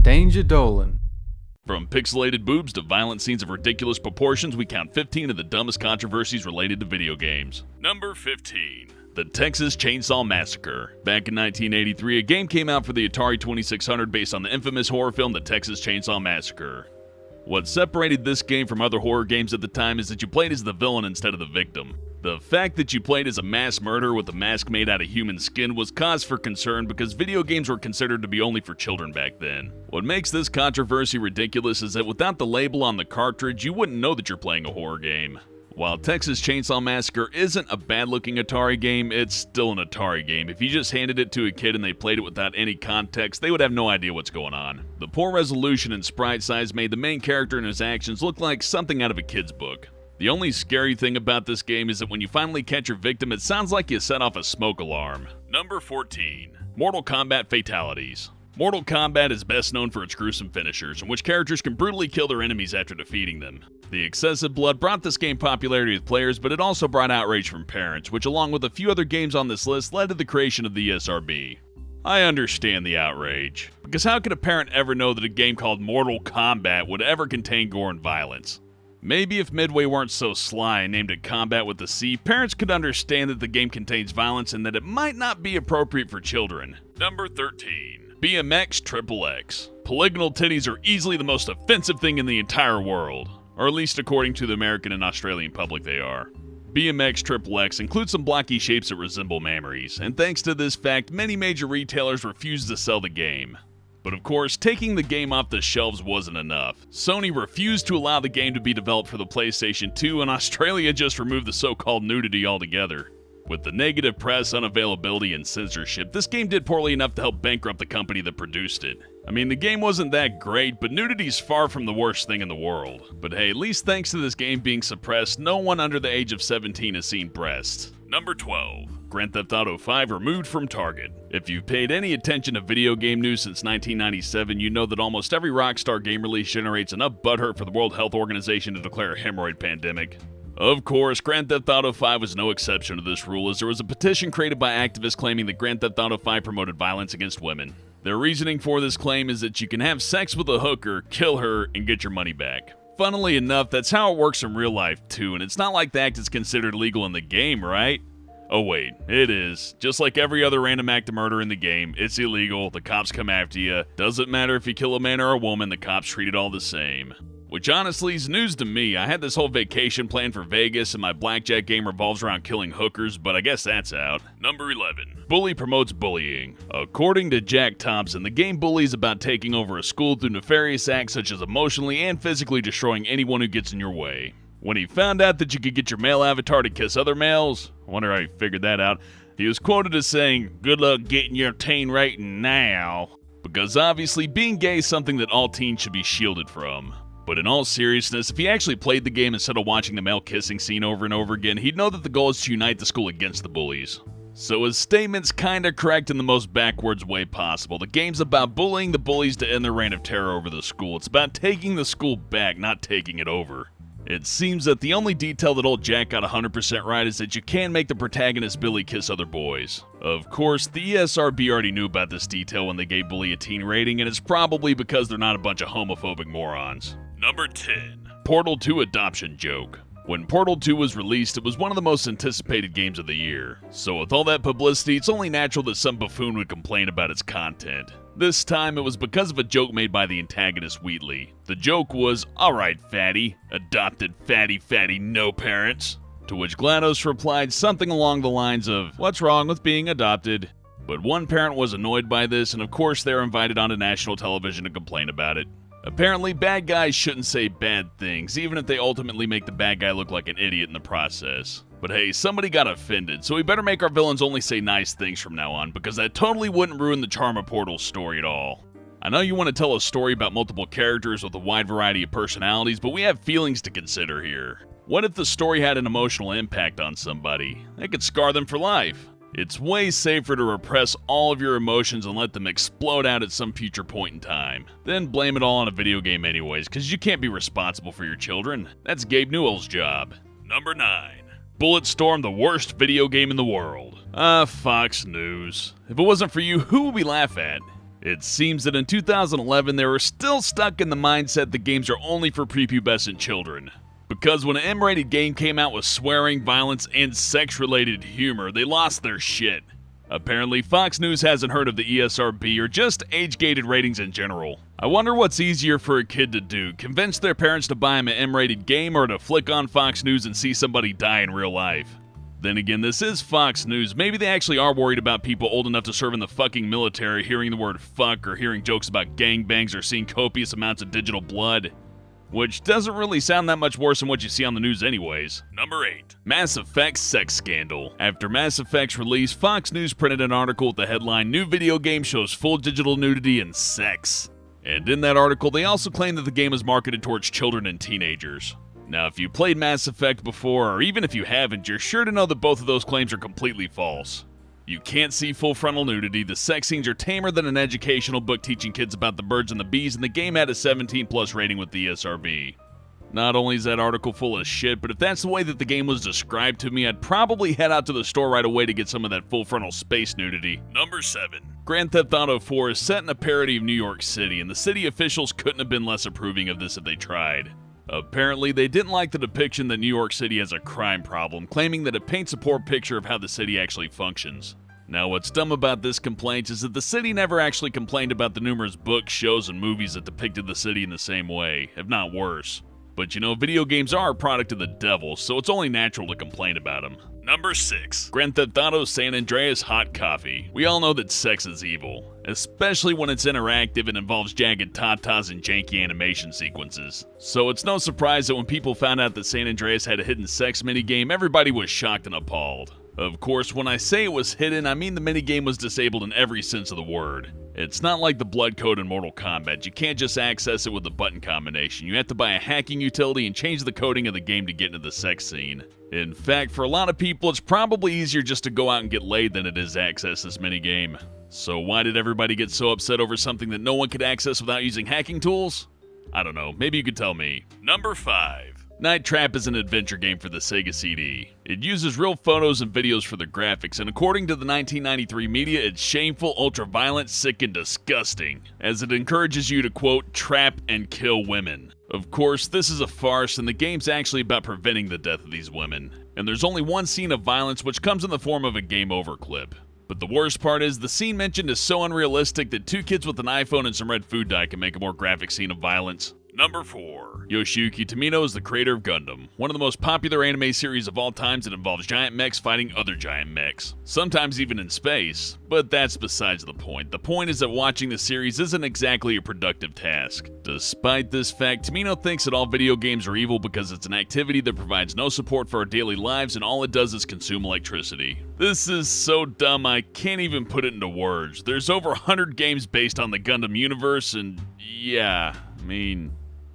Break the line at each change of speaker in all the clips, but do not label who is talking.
Danger Dolan.
From pixelated boobs to violent scenes of ridiculous proportions, we count 15 of the dumbest controversies related to video games. Number 15. The Texas Chainsaw Massacre. Back in 1983, a game came out for the Atari 2600 based on the infamous horror film The Texas Chainsaw Massacre. What separated this game from other horror games at the time is that you played as the villain instead of the victim. The fact that you played as a mass murderer with a mask made out of human skin was cause for concern because video games were considered to be only for children back then. What makes this controversy ridiculous is that without the label on the cartridge, you wouldn't know that you're playing a horror game. While Texas Chainsaw Massacre isn't a bad-looking Atari game, it's still an Atari game. If you just handed it to a kid and they played it without any context, they would have no idea what's going on. The poor resolution and sprite size made the main character and his actions look like something out of a kid's book. The only scary thing about this game is that when you finally catch your victim, it sounds like you set off a smoke alarm. Number 14. Mortal Kombat Fatalities. Mortal Kombat is best known for its gruesome finishers, in which characters can brutally kill their enemies after defeating them. The excessive blood brought this game popularity with players, but it also brought outrage from parents, which along with a few other games on this list led to the creation of the ESRB. I understand the outrage, because how could a parent ever know that a game called Mortal Kombat would ever contain gore and violence? Maybe if Midway weren't so sly and named it Combat with a C, parents could understand that the game contains violence and that it might not be appropriate for children. Number 13. BMXxxx. Polygonal titties are easily the most offensive thing in the entire world, or at least according to the American and Australian public they are. BMXxxx includes some blocky shapes that resemble mammaries, and thanks to this fact, many major retailers refused to sell the game. But of course, taking the game off the shelves wasn't enough. Sony refused to allow the game to be developed for the PlayStation 2, and Australia just removed the so-called nudity altogether. With the negative press, unavailability, and censorship, this game did poorly enough to help bankrupt the company that produced it. I mean, the game wasn't that great, but nudity's far from the worst thing in the world. But hey, at least thanks to this game being suppressed, no one under the age of 17 has seen breasts. Number 12. Grand Theft Auto 5 removed from Target. If you've paid any attention to video game news since 1997, you know that almost every Rockstar game release generates enough butthurt for the World Health Organization to declare a hemorrhoid pandemic. Of course, Grand Theft Auto 5 was no exception to this rule, as there was a petition created by activists claiming that Grand Theft Auto 5 promoted violence against women. Their reasoning for this claim is that you can have sex with a hooker, kill her, and get your money back. Funnily enough, that's how it works in real life too, and it's not like the act is considered legal in the game, right? Oh wait, it is. Just like every other random act of murder in the game, it's illegal, the cops come after you. Doesn't matter if you kill a man or a woman, the cops treat it all the same. Which honestly is news to me. I had this whole vacation planned for Vegas and my blackjack game revolves around killing hookers, but I guess that's out. Number 11. Bully promotes bullying. According to Jack Thompson, the game Bully is about taking over a school through nefarious acts such as emotionally and physically destroying anyone who gets in your way. When he found out that you could get your male avatar to kiss other males, I wonder how he figured that out, he was quoted as saying, "Good luck getting your teen rating now." Because obviously being gay is something that all teens should be shielded from. But in all seriousness, if he actually played the game instead of watching the male kissing scene over and over again, he'd know that the goal is to unite the school against the bullies. So his statement's kinda correct in the most backwards way possible. The game's about bullying the bullies to end their reign of terror over the school. It's about taking the school back, not taking it over. It seems that the only detail that old Jack got 100% right is that you can make the protagonist Billy kiss other boys. Of course, the ESRB already knew about this detail when they gave Bully a teen rating, and it's probably because they're not a bunch of homophobic morons. Number 10. Portal 2 Adoption Joke. When Portal 2 was released, it was one of the most anticipated games of the year. So with all that publicity, it's only natural that some buffoon would complain about its content. This time, it was because of a joke made by the antagonist Wheatley. The joke was, "Alright, fatty. Adopted fatty, no parents." To which GLaDOS replied something along the lines of, "What's wrong with being adopted?" But one parent was annoyed by this, and of course they were invited onto national television to complain about it. Apparently, bad guys shouldn't say bad things, even if they ultimately make the bad guy look like an idiot in the process. But hey, somebody got offended, so we better make our villains only say nice things from now on, because that totally wouldn't ruin the charm of Portal's story at all. I know you want to tell a story about multiple characters with a wide variety of personalities, but we have feelings to consider here. What if the story had an emotional impact on somebody? It could scar them for life. It's way safer to repress all of your emotions and let them explode out at some future point in time. Then blame it all on a video game anyways, because you can't be responsible for your children. That's Gabe Newell's job. Number 9. Bulletstorm, the worst video game in the world. Fox News. If it wasn't for you, who would we laugh at? It seems that in 2011 they were still stuck in the mindset that games are only for prepubescent children. Because when an M-rated game came out with swearing, violence, and sex-related humor, they lost their shit. Apparently, Fox News hasn't heard of the ESRB or just age-gated ratings in general. I wonder what's easier for a kid to do, convince their parents to buy them an M-rated game or to flick on Fox News and see somebody die in real life. Then again, this is Fox News. Maybe they actually are worried about people old enough to serve in the fucking military hearing the word fuck or hearing jokes about gangbangs or seeing copious amounts of digital blood. Which doesn't really sound that much worse than what you see on the news anyways. Number 8. Mass Effect sex scandal. After Mass Effect's release, Fox News printed an article with the headline, "New video game shows full digital nudity and sex." And in that article, they also claimed that the game is marketed towards children and teenagers. Now, if you played Mass Effect before, or even if you haven't, you're sure to know that both of those claims are completely false. You can't see full frontal nudity, the sex scenes are tamer than an educational book teaching kids about the birds and the bees, and the game had a 17+ rating with the ESRB. Not only is that article full of shit, but if that's the way that the game was described to me, I'd probably head out to the store right away to get some of that full frontal space nudity. Number 7. Grand Theft Auto 4 is set in a parody of New York City, and the city officials couldn't have been less approving of this if they tried. Apparently, they didn't like the depiction that New York City has a crime problem, claiming that it paints a poor picture of how the city actually functions. Now, what's dumb about this complaint is that the city never actually complained about the numerous books, shows, and movies that depicted the city in the same way, if not worse. But you know, video games are a product of the devil, so it's only natural to complain about them. Number 6. Grand Theft Auto San Andreas Hot Coffee. We all know that sex is evil, especially when it's interactive and involves jagged tatas and janky animation sequences. So it's no surprise that when people found out that San Andreas had a hidden sex minigame, everybody was shocked and appalled. Of course, when I say it was hidden, I mean the minigame was disabled in every sense of the word. It's not like the blood code in Mortal Kombat. You can't just access it with a button combination. You have to buy a hacking utility and change the coding of the game to get into the sex scene. In fact, for a lot of people, it's probably easier just to go out and get laid than it is to access this minigame. So why did everybody get so upset over something that no one could access without using hacking tools? I don't know, maybe you could tell me. Number 5. Night Trap is an adventure game for the Sega CD. It uses real photos and videos for the graphics, and according to the 1993 media, it's shameful, ultra-violent, sick, and disgusting, as it encourages you to, quote, trap and kill women. Of course, this is a farce, and the game's actually about preventing the death of these women. And there's only one scene of violence, which comes in the form of a game over clip. But the worst part is, the scene mentioned is so unrealistic that 2 kids with an iPhone and some red food dye can make a more graphic scene of violence. Number 4. Yoshiyuki Tomino is the creator of Gundam, one of the most popular anime series of all times that involves giant mechs fighting other giant mechs, sometimes even in space, but that's besides the point. The point is that watching the series isn't exactly a productive task. Despite this fact, Tomino thinks that all video games are evil because it's an activity that provides no support for our daily lives and all it does is consume electricity. This is so dumb I can't even put it into words. There's over 100 games based on the Gundam universe and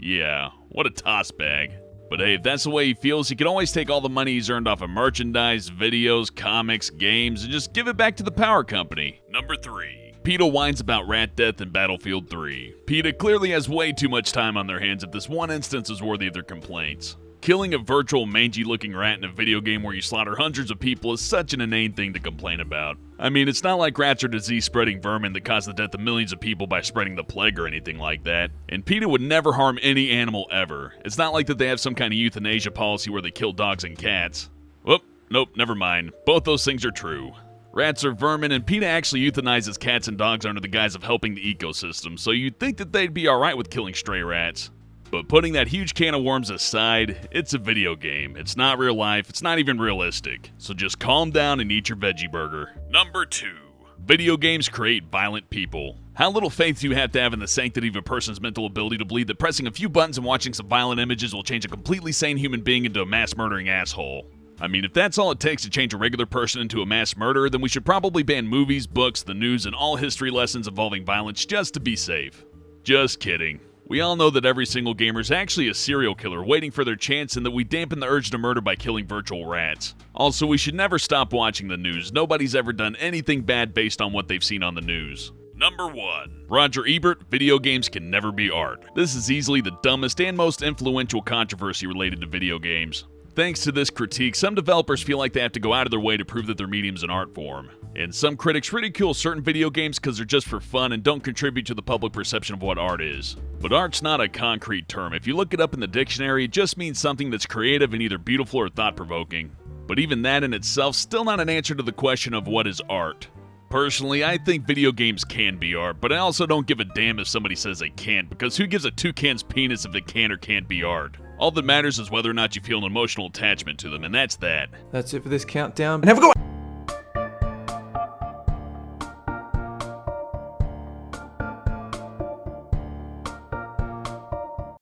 yeah, what a toss bag. But hey, if that's the way he feels, he can always take all the money he's earned off of merchandise, videos, comics, games, and just give it back to the power company. Number 3. PETA whines about rat death in Battlefield 3. PETA clearly has way too much time on their hands if this one instance is worthy of their complaints. Killing a virtual mangy-looking rat in a video game where you slaughter hundreds of people is such an inane thing to complain about. I mean, it's not like rats are disease-spreading vermin that cause the death of millions of people by spreading the plague or anything like that. And PETA would never harm any animal ever. It's not like that they have some kind of euthanasia policy where they kill dogs and cats. Whoop, nope, never mind. Both those things are true. Rats are vermin, and PETA actually euthanizes cats and dogs under the guise of helping the ecosystem, so you'd think that they'd be alright with killing stray rats. But putting that huge can of worms aside, it's a video game. It's not real life, it's not even realistic. So just calm down and eat your veggie burger. Number 2. Video games create violent people. How little faith do you have to have in the sanctity of a person's mental ability to believe that pressing a few buttons and watching some violent images will change a completely sane human being into a mass-murdering asshole? I mean, if that's all it takes to change a regular person into a mass murderer, then we should probably ban movies, books, the news, and all history lessons involving violence just to be safe. Just kidding. We all know that every single gamer is actually a serial killer waiting for their chance and that we dampen the urge to murder by killing virtual rats. Also, we should never stop watching the news. Nobody's ever done anything bad based on what they've seen on the news. Number 1. Roger Ebert, video games can never be art. This is easily the dumbest and most influential controversy related to video games. Thanks to this critique, some developers feel like they have to go out of their way to prove that their medium's an art form. And some critics ridicule certain video games because they're just for fun and don't contribute to the public perception of what art is. But art's not a concrete term. If you look it up in the dictionary, it just means something that's creative and either beautiful or thought-provoking. But even that in itself, still not an answer to the question of what is art. Personally, I think video games can be art, but I also don't give a damn if somebody says they can't, because who gives a toucan's penis if it can or can't be art? All that matters is whether or not you feel an emotional attachment to them, and that's that.
That's it for this countdown.
And have a good one!